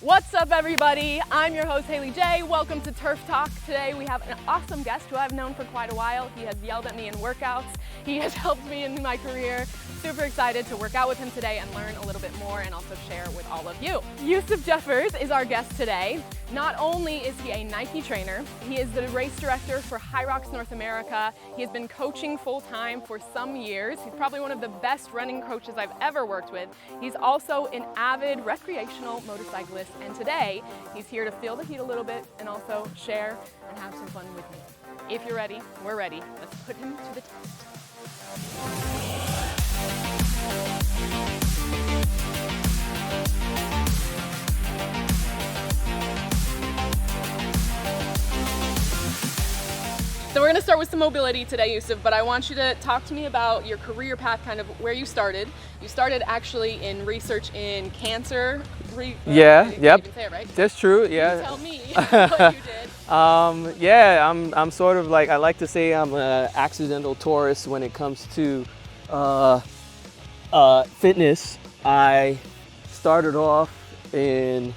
What's up, everybody? I'm your host, HalyJ. Welcome to TRF Talk. Today we have an awesome guest who I've known for quite a while. He has yelled at me in workouts. He has helped me in my career. Super excited to work out with him today and learn a little bit more and also share with all of you. Yusuf Jeffers is our guest today. Not only is he a Nike trainer, he is the race director for HYROX North America. He has been coaching full-time for some years. He's probably one of the best running coaches I've ever worked with. He's also an avid recreational motorcyclist, and today he's here to feel the heat a little bit and also share and have some fun with me. If you're ready, we're ready. Let's put him to the test. So we're going to start with some mobility today, Yusuf, but I want you to talk to me about your career path, kind of where you started. You started actually in research in cancer. Yep. Even say it right? That's true. Yeah. You tell me what you did. Yeah, I'm sort of like, I like to say I'm an accidental tourist when it comes to fitness. I started off in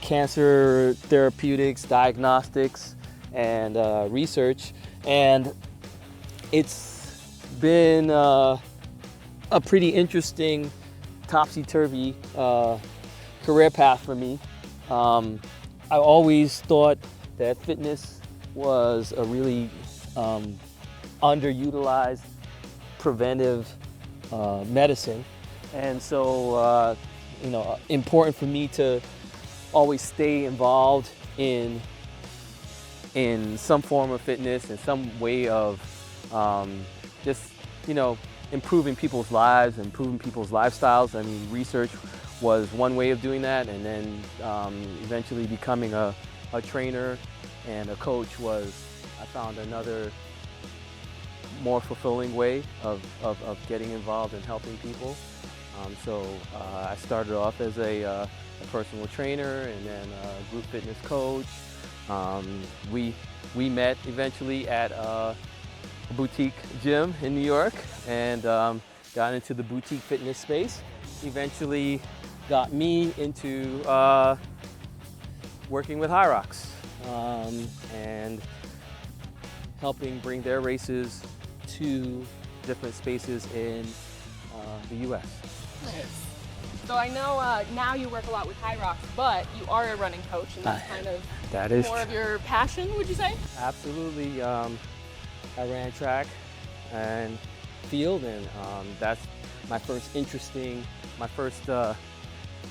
cancer therapeutics, diagnostics, and research, and it's been a pretty interesting topsy-turvy career path for me. I always thought that fitness was a really underutilized preventive medicine, and so important for me to always stay involved in some form of fitness and some way of just improving people's lives, improving people's lifestyles. I mean, research was one way of doing that, and then eventually becoming a trainer and a coach I found another more fulfilling way of getting involved and helping people. So I started off as a personal trainer and then a group fitness coach. We met eventually at a boutique gym in New York and got into the boutique fitness space. Eventually got me into working with HYROX and helping bring their races to different spaces in the U.S. Nice. So I know now you work a lot with HYROX, but you are a running coach, and that's kind of more of your passion, would you say? Absolutely. I ran track and field, and that's my first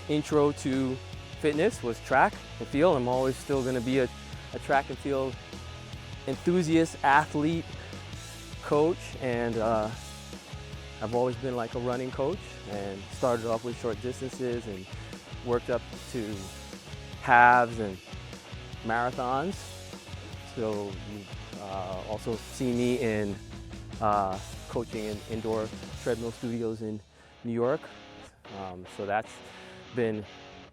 intro to fitness was track and field. I'm always still going to be a track and field enthusiast, athlete, coach, and I've always been like a running coach, and started off with short distances and worked up to halves and marathons. So you also see me in coaching in indoor treadmill studios in New York. So that's been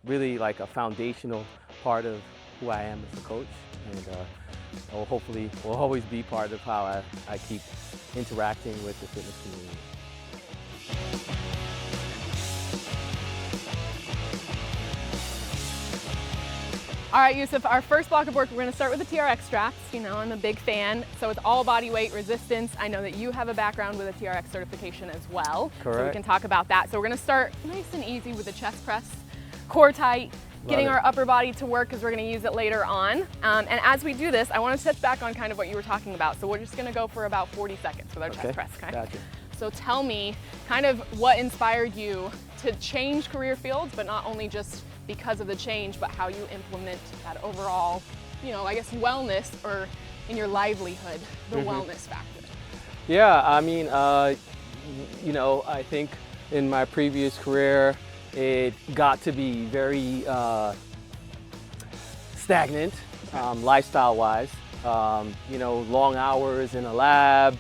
really like a foundational part of who I am as a coach, and hopefully will always be part of how I keep interacting with the fitness community. All right, Yusuf, our first block of work, we're going to start with the TRX straps. I'm a big fan. So it's all body weight resistance. I know that you have a background with a TRX certification as well. Correct. So we can talk about that. So we're going to start nice and easy with the chest press, core tight, getting our upper body to work because we're going to use it later on. And as we do this, I want to touch back on kind of what you were talking about. So we're just going to go for about 40 seconds with our chest press. Okay? Gotcha. So tell me kind of what inspired you to change career fields, but not only just because of the change, but how you implement that overall, I guess wellness, or in your livelihood, the wellness factor. Yeah, I mean, I think in my previous career, it got to be very stagnant, lifestyle-wise. Long hours in a lab,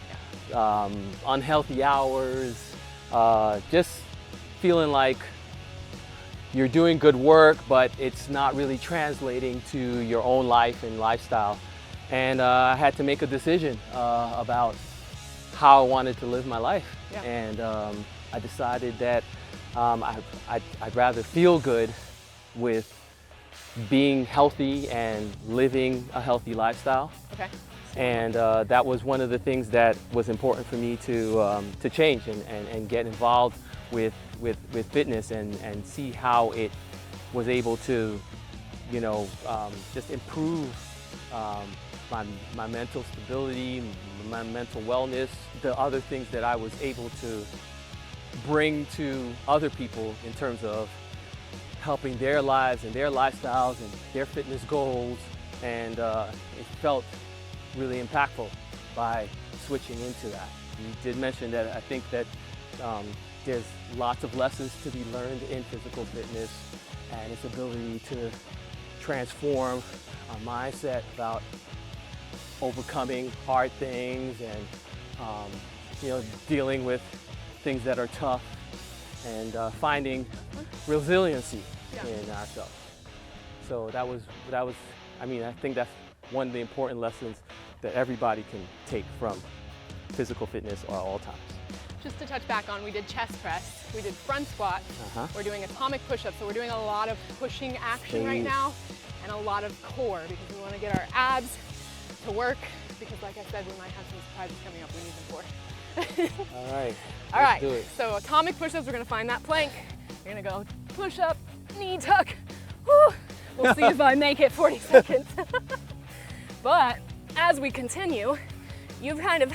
unhealthy hours, just feeling like you're doing good work, but it's not really translating to your own life and lifestyle. And I had to make a decision about how I wanted to live my life. Yeah. And I decided that I'd rather feel good with being healthy and living a healthy lifestyle. Okay. And that was one of the things that was important for me to change and get involved with fitness and see how it was able to, you know, just improve my mental stability, my mental wellness, the other things that I was able to bring to other people in terms of helping their lives and their lifestyles and their fitness goals. And it felt really impactful by switching into that. You did mention that I think that there's lots of lessons to be learned in physical fitness and its ability to transform our mindset about overcoming hard things and you know, dealing with things that are tough and finding resiliency in ourselves. So that was, I mean, I think that's one of the important lessons that everybody can take from physical fitness at all times. Just to touch back on, we did chest press, we did front squat, we're doing atomic push-ups, so we're doing a lot of pushing action right now, and a lot of core, because we want to get our abs to work, because like I said, we might have some surprises coming up we need them for. All right, do it. So atomic push-ups, we're going to find that plank, you're going to go push up, knee tuck, whoo. We'll see if I make it 40 seconds. But as we continue, you've kind of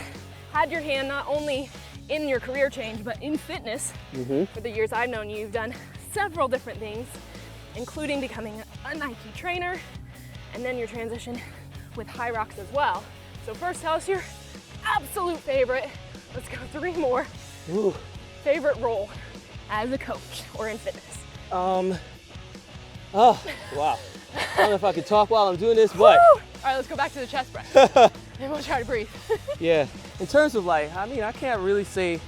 had your hand not only in your career change, but in fitness. For the years I've known you, you've done several different things, including becoming a Nike trainer, and then your transition with High Rocks as well. So first, tell us your absolute favorite. Let's go 3 more. Ooh. Favorite role as a coach or in fitness. Oh, wow. I don't know if I can talk while I'm doing this, but. Woo! All right, let's go back to the chest press. And we'll try to breathe. Yeah, in terms of like, I mean, I can't really say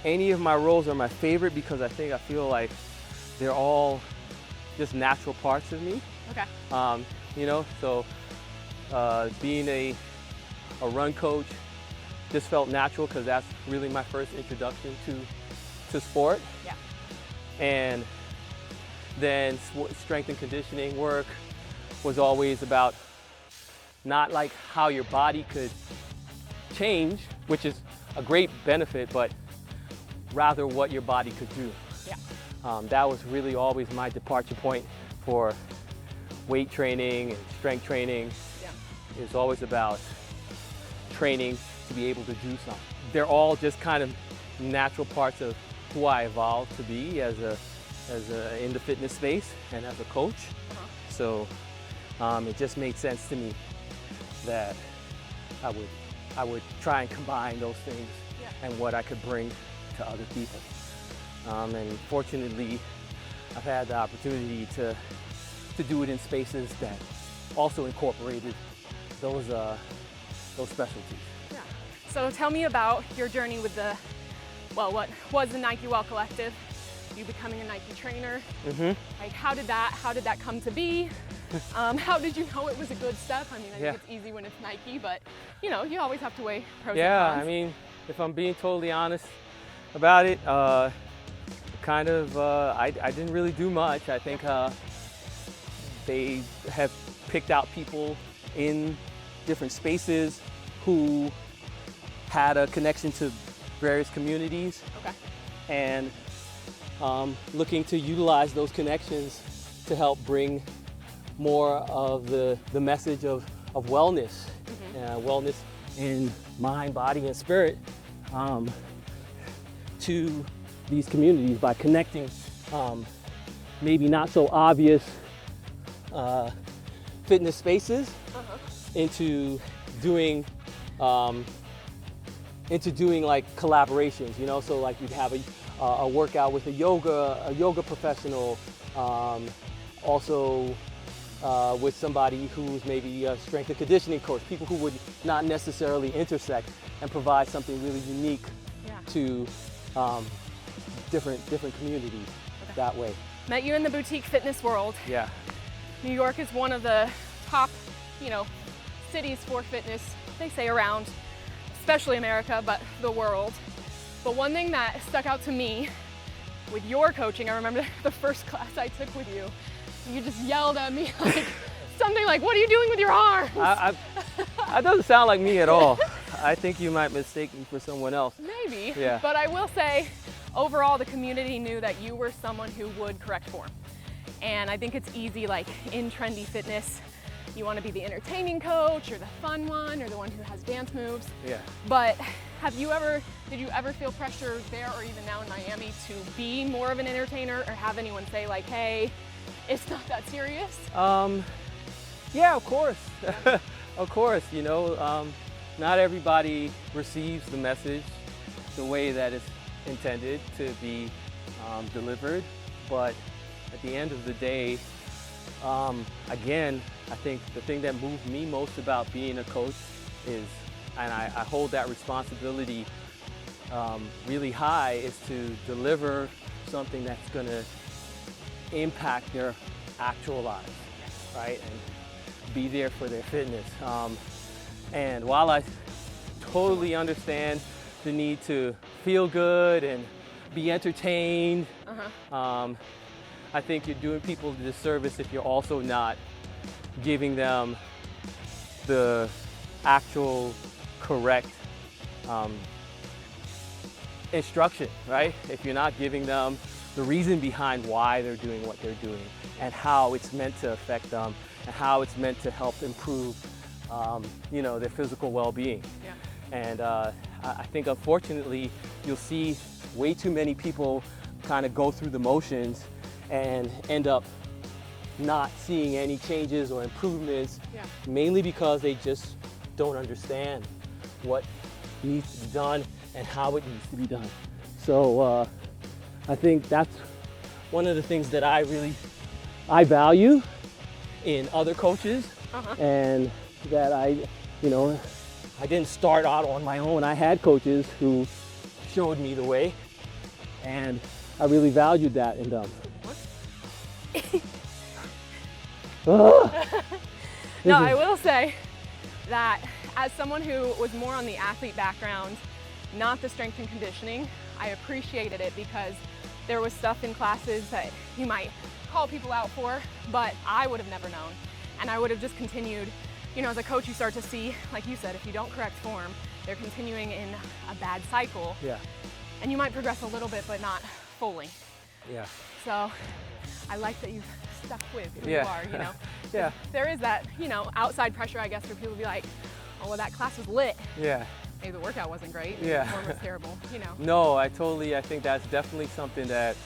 any of my roles are my favorite because I feel like they're all just natural parts of me. Okay. You know, so being a run coach just felt natural because that's really my first introduction to sport. Yeah. And then strength and conditioning work was always about not like how your body could change, which is a great benefit, but rather what your body could do. Yeah. That was really always my departure point for weight training and strength training. Yeah. It's always about training to be able to do something. They're all just kind of natural parts of who I evolved to be as in the fitness space and as a coach. So it just made sense to me that I would try and combine those things and what I could bring to other people. And fortunately, I've had the opportunity to do it in spaces that also incorporated those specialties. Yeah. So tell me about your journey with what was the Nike Well Collective, you becoming a Nike trainer. Like how did that come to be? How did you know it was a good step? I mean, I think it's easy when it's Nike, but you know, you always have to weigh pros and cons. Yeah, I mean, if I'm being totally honest about it, I didn't really do much. I think they have picked out people in different spaces who had a connection to various communities. Okay. And looking to utilize those connections to help bring more of the message of wellness, wellness in mind, body, and spirit to these communities by connecting maybe not so obvious fitness spaces into doing like collaborations, you know, so like you'd have a workout with a yoga professional, also with somebody who's maybe a strength and conditioning coach, people who would not necessarily intersect and provide something really unique to different communities that way. Met you in the boutique fitness world. Yeah. New York is one of the top, you know, cities for fitness, they say around, especially America, but the world. But one thing that stuck out to me with your coaching, I remember the first class I took with you, You just yelled at me like something like, what are you doing with your arms? That doesn't sound like me at all. I think you might mistake me for someone else. Maybe, Yeah. But I will say, overall, the community knew that you were someone who would correct form. And I think it's easy, like in trendy fitness, you want to be the entertaining coach or the fun one or the one who has dance moves. Yeah. But did you ever feel pressure there or even now in Miami to be more of an entertainer or have anyone say like, hey, it's not that serious? Yeah, of course. Yeah. Of course, you know, not everybody receives the message the way that it's intended to be delivered, but at the end of the day, again, I think the thing that moved me most about being a coach is, and I hold that responsibility really high, is to deliver something that's going to impact their actual lives, right? And be there for their fitness. And while I totally understand the need to feel good and be entertained, I think you're doing people a disservice if you're also not giving them the actual correct instruction, right? If you're not giving them the reason behind why they're doing what they're doing and how it's meant to affect them and how it's meant to help improve, you know, their physical well-being. Yeah. And I think unfortunately you'll see way too many people kind of go through the motions and end up not seeing any changes or improvements, mainly because they just don't understand what needs to be done and how it needs to be done. So I think that's one of the things that I value in other coaches, and that I didn't start out on my own. I had coaches who showed me the way, and I really valued that in them. No, I will say that as someone who was more on the athlete background, not the strength and conditioning, I appreciated it because there was stuff in classes that you might call people out for, but I would have never known. And I would have just continued, you know, as a coach, you start to see, like you said, if you don't correct form, they're continuing in a bad cycle. Yeah. And you might progress a little bit, but not fully. Yeah. So I like that you've stuck with who you Yeah. are, you know. Yeah. There is that, you know, outside pressure, I guess, for people to be like, oh, well, that class was lit. Yeah. Maybe the workout wasn't great. Maybe Yeah. the form was terrible, you know. No, I think that's definitely something that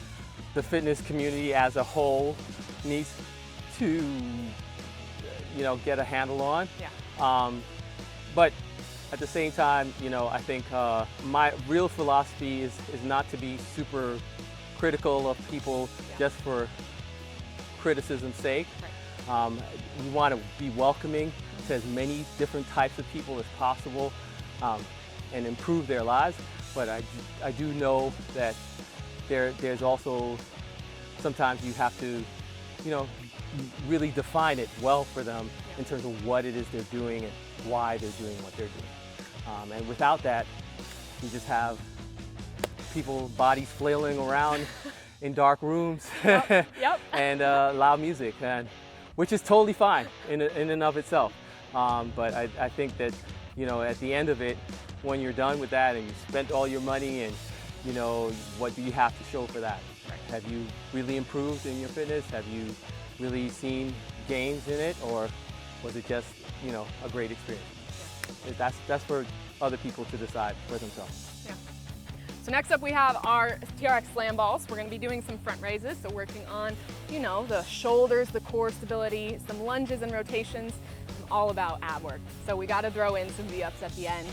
the fitness community as a whole needs to, you know, get a handle on. Yeah. But at the same time, you know, I think my real philosophy is not to be super critical of people just for criticism's sake. Right. We want to be welcoming to as many different types of people as possible and improve their lives. But I do know that there's also sometimes you have to, you know, really define it well for them in terms of what it is they're doing and why they're doing what they're doing. And without that, you just have people, bodies flailing around in dark rooms Yep. and loud music, which is totally fine in and of itself. But I think that, you know, at the end of it, when you're done with that and you spent all your money and, you know, what do you have to show for that? Right. Have you really improved in your fitness? Have you really seen gains in it? Or was it just, you know, a great experience? Yeah. That's for other people to decide for themselves. Yeah. So next up we have our TRX slam balls. We're going to be doing some front raises, so working on, you know, the shoulders, the core stability, some lunges and rotations. I'm all about ab work. So we got to throw in some V-ups at the end.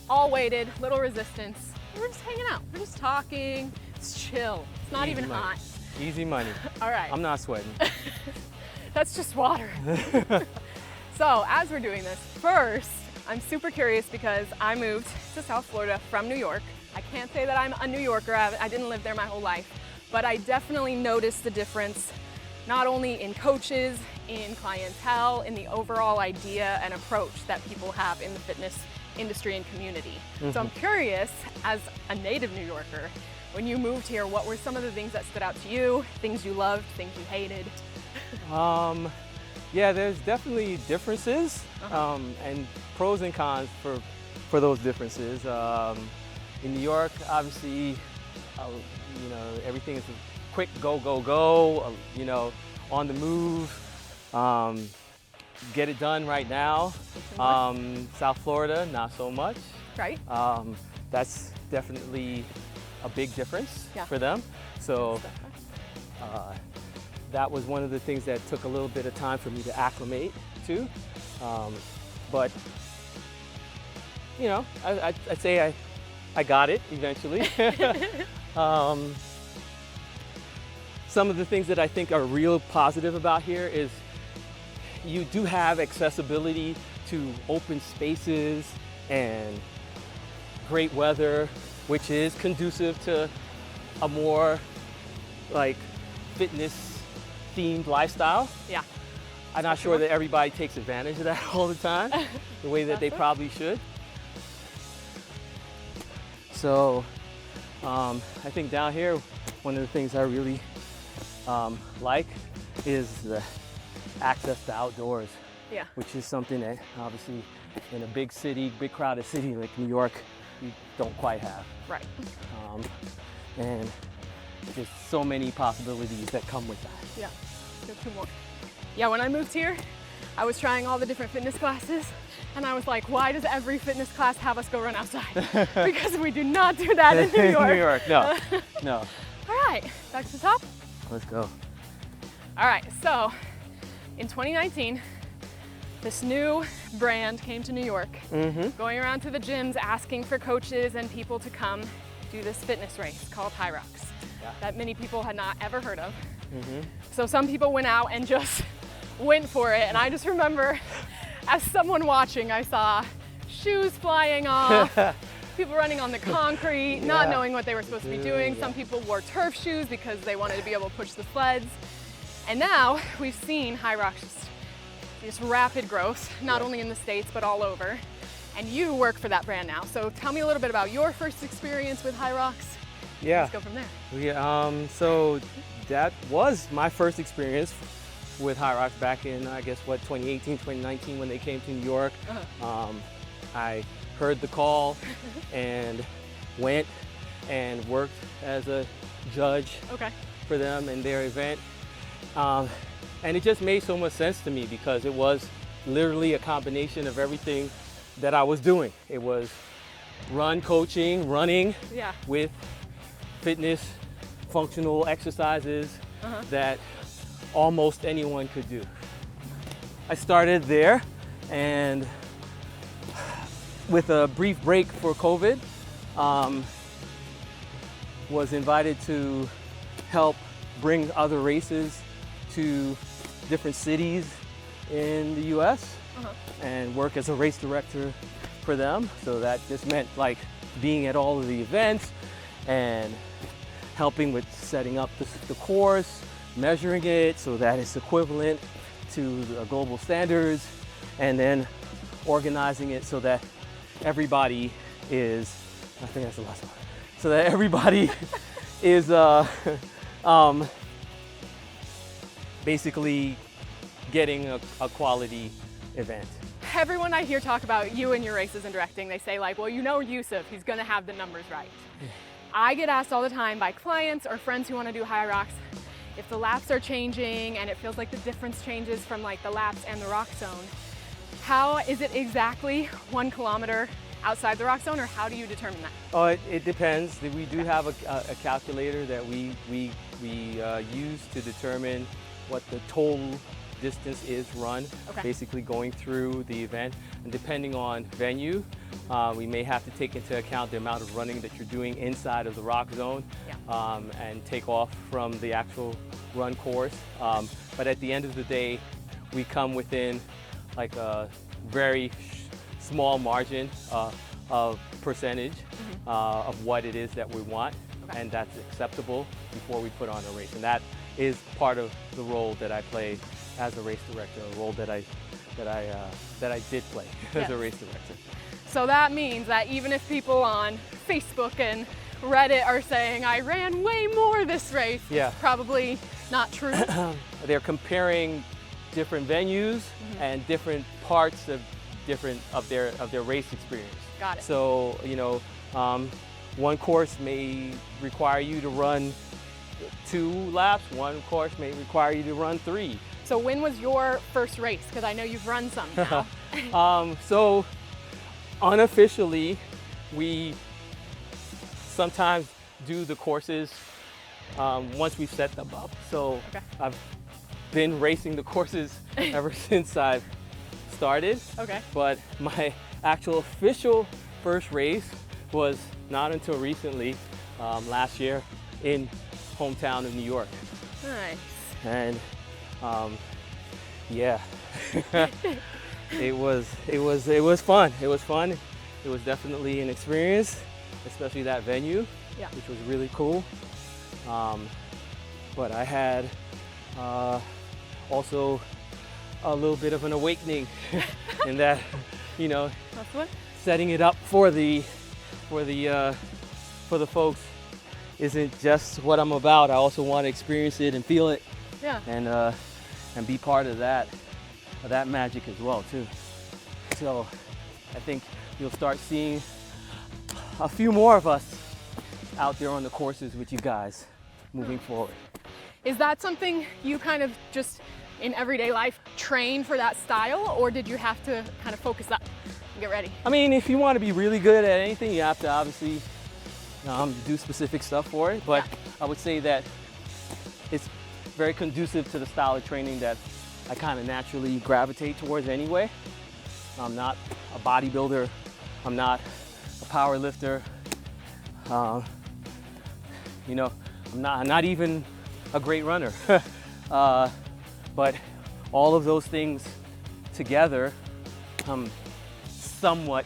All weighted, little resistance. We're just hanging out. We're just talking. It's chill. It's not even hot. Easy money. All right. I'm not sweating. That's just water. So as we're doing this, first, I'm super curious because I moved to South Florida from New York. I can't say that I'm a New Yorker. I didn't live there my whole life, but I definitely noticed the difference, not only in coaches, in clientele, in the overall idea and approach that people have in the fitness industry and community. So I'm curious, as a native New Yorker, when you moved here, what were some of the things that stood out to you, things you loved, things you hated? Yeah, there's definitely differences and pros and cons for those differences. In New York, obviously, you know, everything is a quick go, go, go, you know, on the move, get it done right now. South Florida, not so much. Right. That's definitely a big difference for them. So that was one of the things that took a little bit of time for me to acclimate to. But, you know, I'd say I got it eventually. Some of the things that I think are real positive about here is you do have accessibility to open spaces and great weather, which is conducive to a more like fitness themed lifestyle. Yeah. I'm not sure that everybody takes advantage of that all the time, the way that they probably should. So I think down here, one of the things I really like is the access to outdoors, which is something that obviously in a big city, big crowded city like New York, you don't quite have. Right. And there's so many possibilities that come with that. Yeah, there's two more. Yeah, when I moved here, I was trying all the different fitness classes, and I was like, why does every fitness class have us go run outside? Because we do not do that in New York. New York, no, no. All right, back to the top. Let's go. All right, so in 2019, this new brand came to New York, going around to the gyms asking for coaches and people to come do this fitness race called HalyJ that many people had not ever heard of. So some people went out and just went for it, and I just remember as someone watching, I saw shoes flying off, people running on the concrete, not knowing what they were supposed to be doing. Some people wore turf shoes because they wanted to be able to push the sleds. And now we've seen HalyJ just rapid growth, not only in the States, but all over. And you work for that brand now. So tell me a little bit about your first experience with HalyJ. Yeah. Let's go from there. Yeah, so that was my first experience with HalyJ back in, I guess, 2018, 2019, when they came to New York. I heard the call and went and worked as a judge for them in their event. And it just made so much sense to me because it was literally a combination of everything that I was doing. It was run coaching, running with fitness, functional exercises that almost anyone could do. I started there, and with a brief break for COVID, was invited to help bring other races to different cities in the US and work as a race director for them. So that just meant like being at all of the events and helping with setting up the course, measuring it so that it's equivalent to the global standards, and then organizing it so that everybody is, I think that's the last one, so that everybody is basically getting a quality event. Everyone I hear talk about you and your races and directing, they say like, well, you know Yusuf, he's gonna have the numbers right. I get asked all the time by clients or friends who wanna do HalyJ if the laps are changing and it feels like the difference changes from like the laps and the rock zone. How is it exactly 1 kilometer outside the rock zone, or how do you determine that? Oh, it depends. We do have a calculator that we use to determine what the total distance is run, basically going through the event. And depending on venue, we may have to take into account the amount of running that you're doing inside of the rock zone and take off from the actual run course. But at the end of the day, we come within like a very small margin of percentage of what it is that we want, and that's acceptable before we put on a race. And that is part of the role that I play as a race director, a role that I did play as a race director. So that means that even if people on Facebook and Reddit are saying I ran way more this race. Yeah. Probably not true. They're comparing different venues and different parts of their race experience. Got it. So, you know, one course may require you to run 2 laps, one course may require you to run 3. So when was your first race? Because I know you've run some now. So unofficially, we sometimes do the courses once we set them up. So Okay. I've been racing the courses ever since I've started. Okay. But my actual official first race was not until recently, last year in hometown of New York. Nice. And yeah, it was fun. It was fun. It was definitely an experience, especially that venue, Yeah. which was really cool. But I had also a little bit of an awakening in that, you know, That's what? setting it up for the folks isn't just what I'm about. I also want to experience it and feel it, Yeah. and be part of that magic as well too. So I think you'll start seeing a few more of us out there on the courses with you guys moving forward. Is that something you kind of just in everyday life train for that style, or did you have to kind of focus up and get ready? I mean, if you want to be really good at anything, you have to obviously do specific stuff for it. But I would say that it's very conducive to the style of training that I kind of naturally gravitate towards anyway. I'm not a bodybuilder. I'm not a power lifter. You know, I'm not even a great runner. But all of those things together, I'm somewhat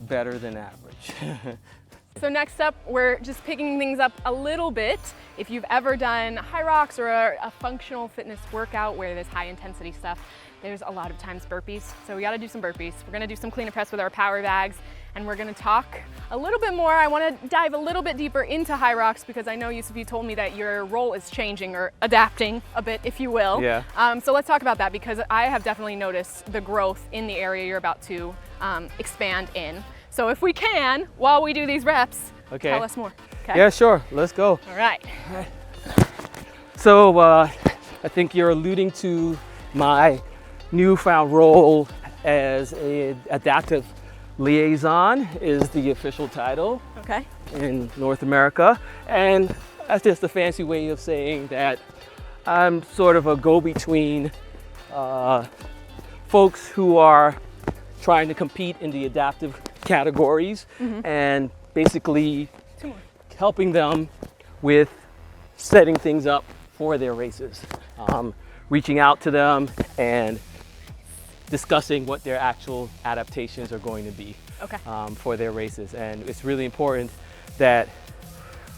better than average. So next up, we're just picking things up a little bit. If you've ever done high rocks or a functional fitness workout where there's high intensity stuff, there's a lot of times burpees. So we gotta do some burpees. We're gonna do some clean and press with our power bags, and we're gonna talk a little bit more. I wanna dive a little bit deeper into high rocks because I know, Yusuf, you told me that your role is changing or adapting a bit, if you will. Yeah. So let's talk about that because I have definitely noticed the growth in the area you're about to expand in. So if we can, while we do these reps, Okay. tell us more. Okay? Yeah, sure. Let's go. All right. So I think you're alluding to my newfound role as an adaptive liaison is the official title Okay. in North America. And that's just a fancy way of saying that I'm sort of a go-between folks who are trying to compete in the adaptive categories and basically helping them with setting things up for their races, reaching out to them and discussing what their actual adaptations are going to be Okay. for their races. And it's really important that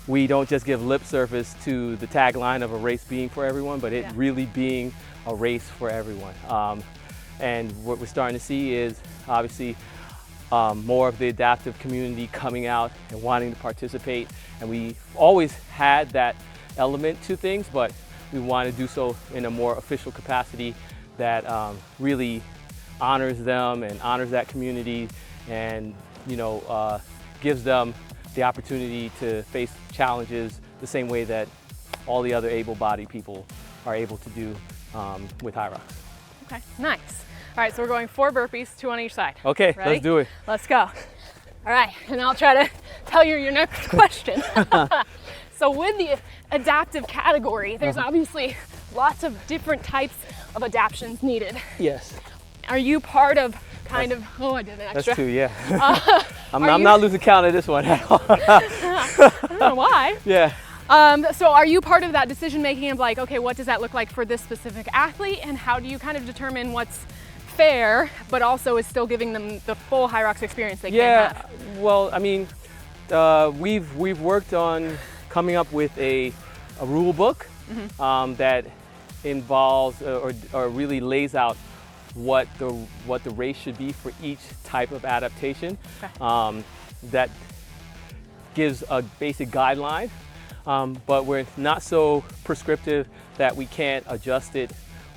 we don't just give lip service to the tagline of a race being for everyone, but it really being a race for everyone. And what we're starting to see is obviously more of the adaptive community coming out and wanting to participate. And we always had that element to things, but we want to do so in a more official capacity that really honors them and honors that community and, you know, gives them the opportunity to face challenges the same way that all the other able-bodied people are able to do with high rocks. Okay. Nice. All right, so we're going 4 burpees, 2 on each side. Okay, Ready? let's do it. Let's go. All right, and I'll try to tell you your next question. So with the adaptive category, there's obviously lots of different types of adaptations needed. Yes. Are you part of kind of, oh, I did an extra. That's 2, yeah. I'm not losing count of this one at all. I don't know why. Yeah. So are you part of that decision making of like, okay, what does that look like for this specific athlete, and how do you kind of determine what's fair, but also is still giving them the full high rocks experience they can have? Well, I mean, we've worked on coming up with a rule book that involves or really lays out what the race should be for each type of adaptation. Okay. That gives a basic guideline, but we're not so prescriptive that we can't adjust it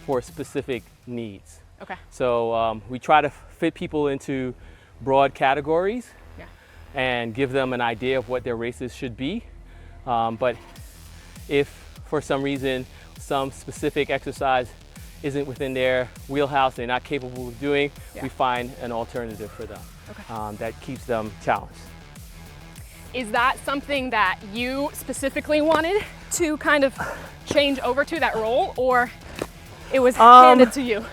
for specific needs. Okay. So we try to fit people into broad categories and give them an idea of what their races should be. But if for some reason some specific exercise isn't within their wheelhouse, they're not capable of doing, we find an alternative for them that keeps them challenged. Is that something that you specifically wanted to kind of change over to, that role, or it was handed to you?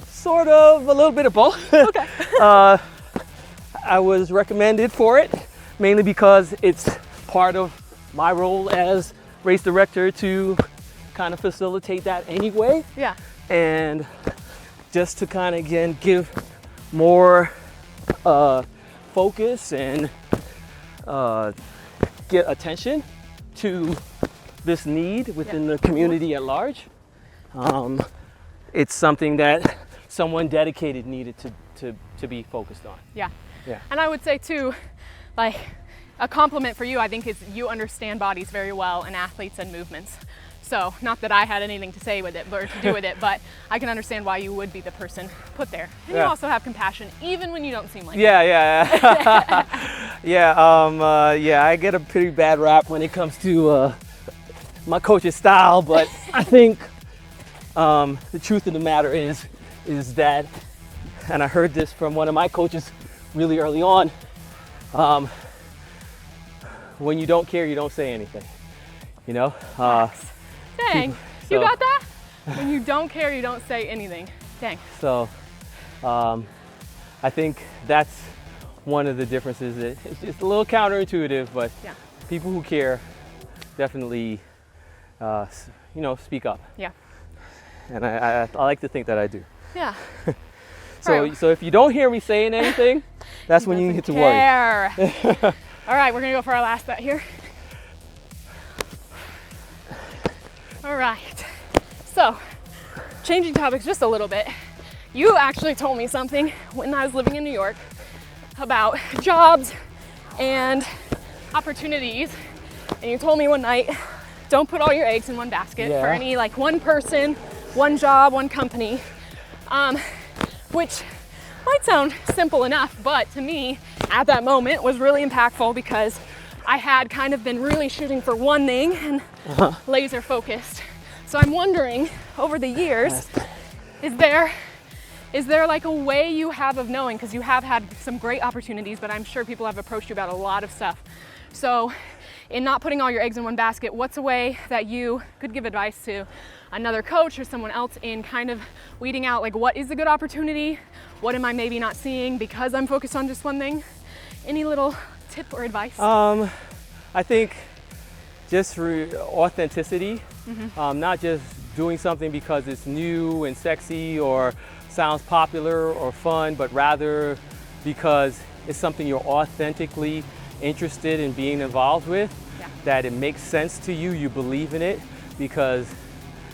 Sort of, a little bit of both. Okay. I was recommended for it, mainly because it's part of my role as race director to kind of facilitate that anyway. Yeah. And just to kind of, again, give more focus and get attention to this need within the community at large. It's something that someone dedicated needed to be focused on. Yeah. Yeah. And I would say too, like, a compliment for you, I think, is you understand bodies very well and athletes and movements. So not that I had anything to say with it or to do with it, but I can understand why you would be the person put there. And you also have compassion, even when you don't seem like it. Yeah, I get a pretty bad rap when it comes to my coach's style, but I think the truth of the matter is that, and I heard this from one of my coaches really early on, when you don't care, you don't say anything, you know? Dang, you got that? When you don't care, you don't say anything. Dang. So I think that's one of the differences. It's just a little counterintuitive, but people who care definitely, speak up. Yeah. And I like to think that I do. Yeah. So if you don't hear me saying anything, that's when you get to worry. All right, we're gonna go for our last bet here. All right, so changing topics just a little bit. You actually told me something when I was living in New York about jobs and opportunities. And you told me one night, don't put all your eggs in one basket for any, like, one person, one job, one company, which might sound simple enough, but to me at that moment was really impactful because I had kind of been really shooting for one thing and laser focused. So I'm wondering, over the years, is there like a way you have of knowing, because you have had some great opportunities, but I'm sure people have approached you about a lot of stuff. So in not putting all your eggs in one basket, what's a way that you could give advice to another coach or someone else in kind of weeding out, like, what is a good opportunity? What am I maybe not seeing because I'm focused on just one thing? Any little tip or advice? I think just authenticity, not just doing something because it's new and sexy or sounds popular or fun, but rather because it's something you're authentically interested in being involved with, that it makes sense to you, you believe in it, because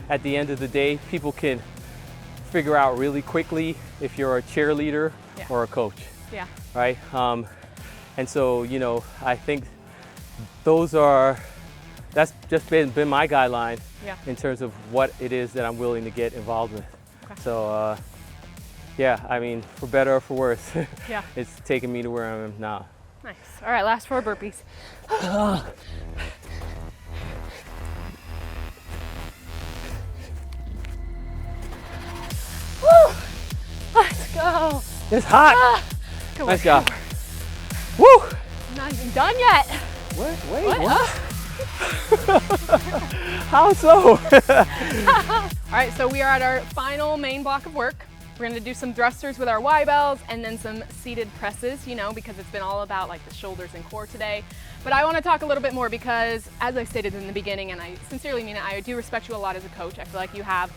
at the end of the day, people can figure out really quickly if you're a cheerleader or a coach, right? And so, I think that's just been my guideline in terms of what it is that I'm willing to get involved with. Okay. So, I mean, for better or for worse, it's taken me to where I am now. Nice. All right, last 4 burpees. Woo! Let's go. It's hot. Nice job. Woo! I'm not even done yet. Wait, what? How so? All right, so we are at our final main block of work. We're gonna do some thrusters with our Y-bells and then some seated presses, because it's been all about, like, the shoulders and core today. But I wanna talk a little bit more because, as I stated in the beginning, and I sincerely mean it, I do respect you a lot as a coach. I feel like you have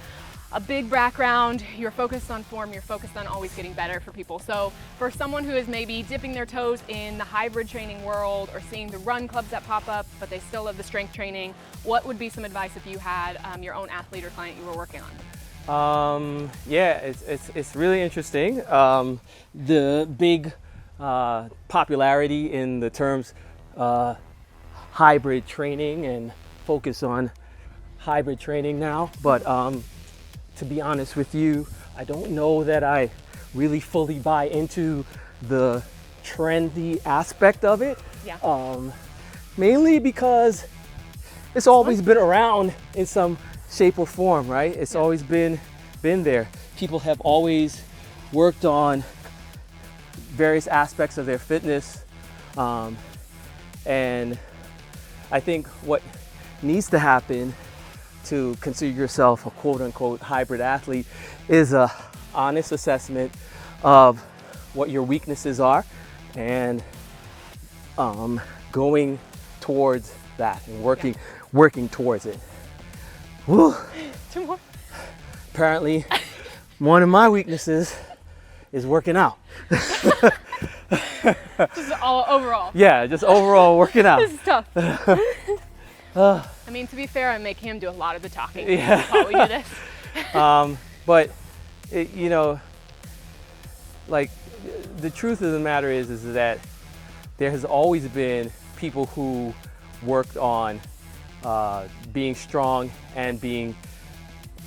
a big background, you're focused on form, you're focused on always getting better for people. So for someone who is maybe dipping their toes in the hybrid training world or seeing the run clubs that pop up, but they still love the strength training, what would be some advice if you had your own athlete or client you were working on? It's really interesting. The big popularity in the terms hybrid training and focus on hybrid training now. But to be honest with you, I don't know that I really fully buy into the trendy aspect of it. Yeah. Mainly because it's always been around in some shape or form, right? It's always been there. People have always worked on various aspects of their fitness, and I think what needs to happen to consider yourself a quote-unquote hybrid athlete is a honest assessment of what your weaknesses are and going towards that and working towards it. Woo. 2 more. Apparently, one of my weaknesses is working out. Just all overall. Yeah, just overall working out. This is tough. I mean, to be fair, I'm making him do a lot of the talking. Yeah. While we do this. But it, you know, like the truth of the matter is that there has always been people who worked on being strong and being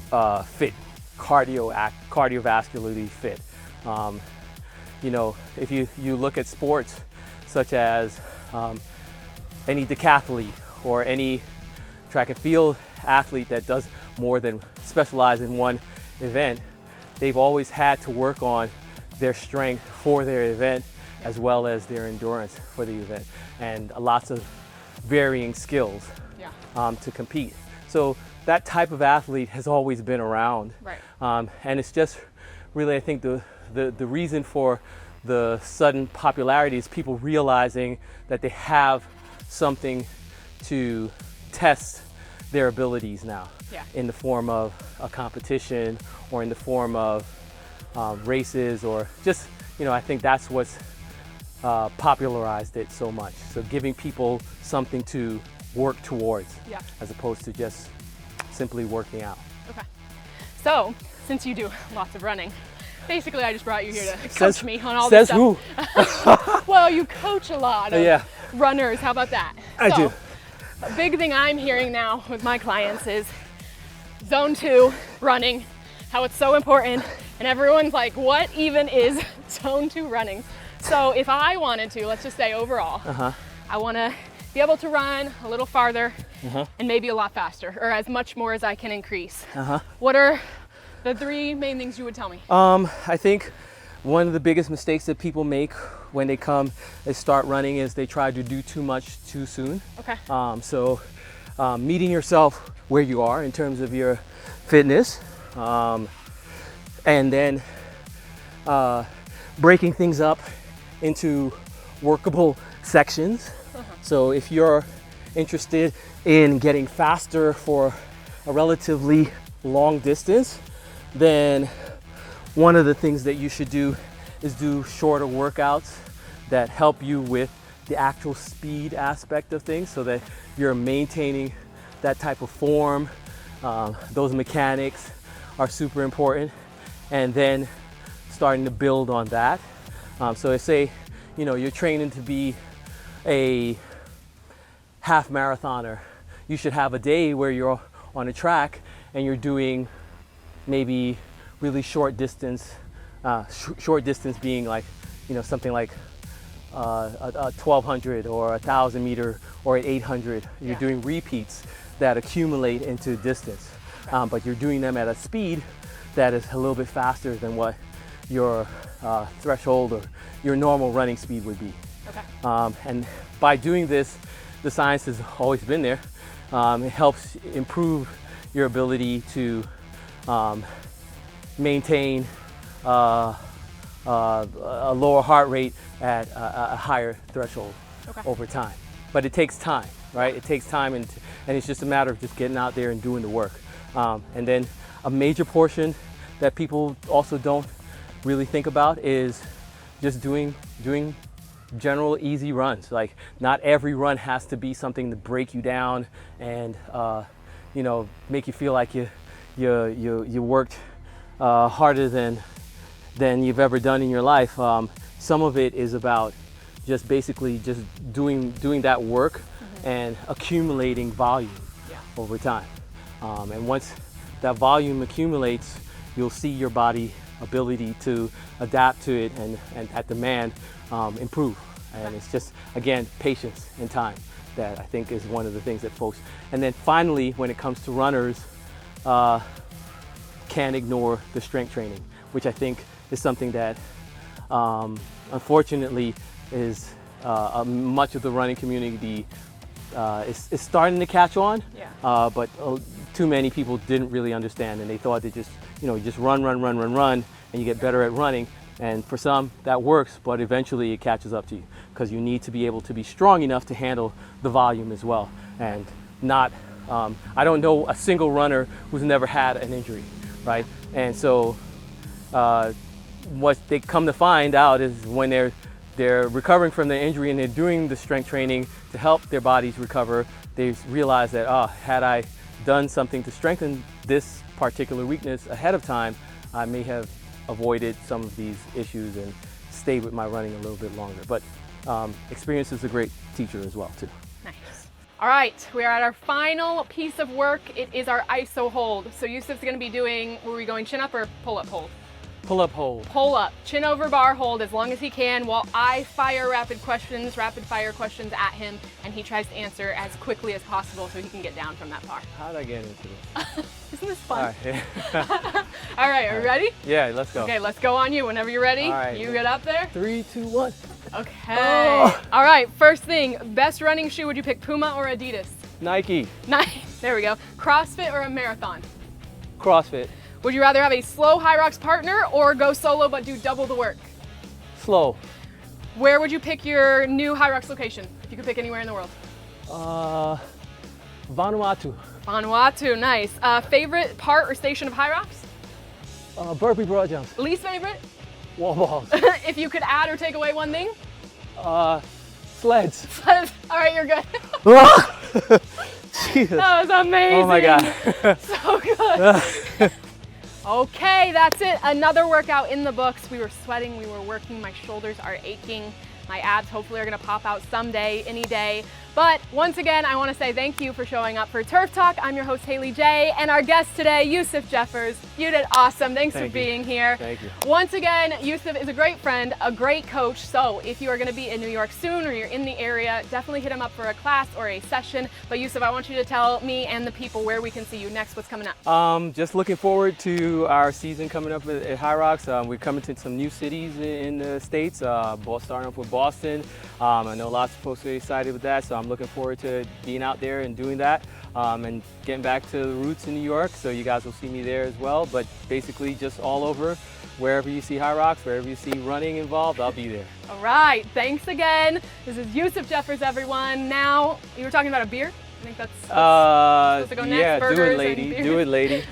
fit, cardiovascularly fit. You know, if you look at sports such as any decathlete or any track and field athlete that does more than specialize in one event, they've always had to work on their strength for their event as well as their endurance for the event, and lots of varying skills to compete. So that type of athlete has always been around, Right. And it's just really, I think, the reason for the sudden popularity is people realizing that they have something to test their abilities now, in the form of a competition or in the form of races, or just, you know, I think that's what's popularized it so much. So giving people something to work towards, as opposed to just simply working out. Okay. So, since you do lots of running, basically I just brought you here to coach me on all this stuff. Says who? Well, you coach a lot of runners. How about that? I do. A big thing I'm hearing now with my clients is zone 2 running, how it's so important, and everyone's like, what even is zone 2 running? So if I wanted to, let's just say overall, I want to be able to run a little farther and maybe a lot faster, or as much more as I can increase. What are the 3 main things you would tell me? I think one of the biggest mistakes that people make when they start running is they try to do too much too soon. Okay. So meeting yourself where you are in terms of your fitness, and then breaking things up into workable sections. So if you're interested in getting faster for a relatively long distance, then one of the things that you should do is do shorter workouts that help you with the actual speed aspect of things, so that you're maintaining that type of form. Those mechanics are super important, and then starting to build on that. So say, you know, you're training to be a half marathoner. You should have a day where you're on a track and you're doing maybe really short distance, short distance being like, you know, something like a 1200 or 1000 meter or an 800. You're doing repeats that accumulate into distance, but you're doing them at a speed that is a little bit faster than what your threshold or your normal running speed would be. And by doing this, the science has always been there. It helps improve your ability to maintain a lower heart rate at a higher threshold over time. But it takes time, right? It takes time, and it's just a matter of just getting out there and doing the work. And then a major portion that people also don't really think about is just doing general easy runs. Like, not every run has to be something to break you down and you know, make you feel like you worked harder than you've ever done in your life. Some of it is about just basically just doing that work and accumulating volume over time. And once that volume accumulates, you'll see your body ability to adapt to it and at demand improve. And it's just, again, patience and time that I think is one of the things that folks, and then finally, when it comes to runners, can't ignore the strength training, which I think is something that unfortunately is much of the running community is starting to catch on, but too many people didn't really understand, and they thought they just, just run, and you get better at running. And for some, that works, but eventually it catches up to you because you need to be able to be strong enough to handle the volume as well. And not, I don't know a single runner who's never had an injury, right? And so what they come to find out is when they're recovering from their injury and they're doing the strength training to help their bodies recover, they realize that, had I done something to strengthen this particular weakness ahead of time, I may have avoided some of these issues and stayed with my running a little bit longer. But experience is a great teacher as well, too. Nice. All right, we are at our final piece of work. It is our ISO hold. So Yusuf's going to be doing, were we going chin up or pull up hold? Pull up hold. Pull up, chin over bar hold as long as he can while I fire rapid fire questions at him, and he tries to answer as quickly as possible so he can get down from that bar. How did I get into this? Isn't this fun? All right, All right, are you ready? Yeah, let's go. Okay, let's go on you. Whenever you're ready, all right, you get up there. 3, 2, 1. Okay. Oh. All right, first thing, best running shoe, would you pick Puma or Adidas? Nike. There we go. CrossFit or a marathon? CrossFit. Would you rather have a slow high rocks partner or go solo but do double the work? Slow. Where would you pick your new high rocks location if you could pick anywhere in the world? Vanuatu. Vanuatu, nice. Favorite part or station of high rocks? Burpee broad jumps. Least favorite? Wall balls. If you could add or take away one thing? Sleds. All right, you're good. Jesus. That was amazing. Oh my God. So good. Okay, that's it. Another workout in the books. We were sweating, we were working, my shoulders are aching. My abs hopefully are gonna pop out someday, any day. But once again, I wanna say thank you for showing up for Turf Talk. I'm your host, HalyJ, and our guest today, Yusuf Jeffers. You did awesome. Thanks for being here. Thank you. Once again, Yusuf is a great friend, a great coach. So if you are gonna be in New York soon or you're in the area, definitely hit him up for a class or a session. But Yusuf, I want you to tell me and the people where we can see you next, what's coming up. Just looking forward to our season coming up at High Rocks. We're coming to some new cities in the States, starting off with Boston. I know lots of folks are excited with that, so I'm looking forward to being out there and doing that and getting back to the roots in New York, so you guys will see me there as well. But basically just all over, wherever you see High Rocks, wherever you see running involved, I'll be there. All right, thanks again. This is Yusuf Jeffers, everyone. Now, you were talking about a beer? I think that's supposed to go next. Yeah, Burgers do it, lady. And Do it, lady.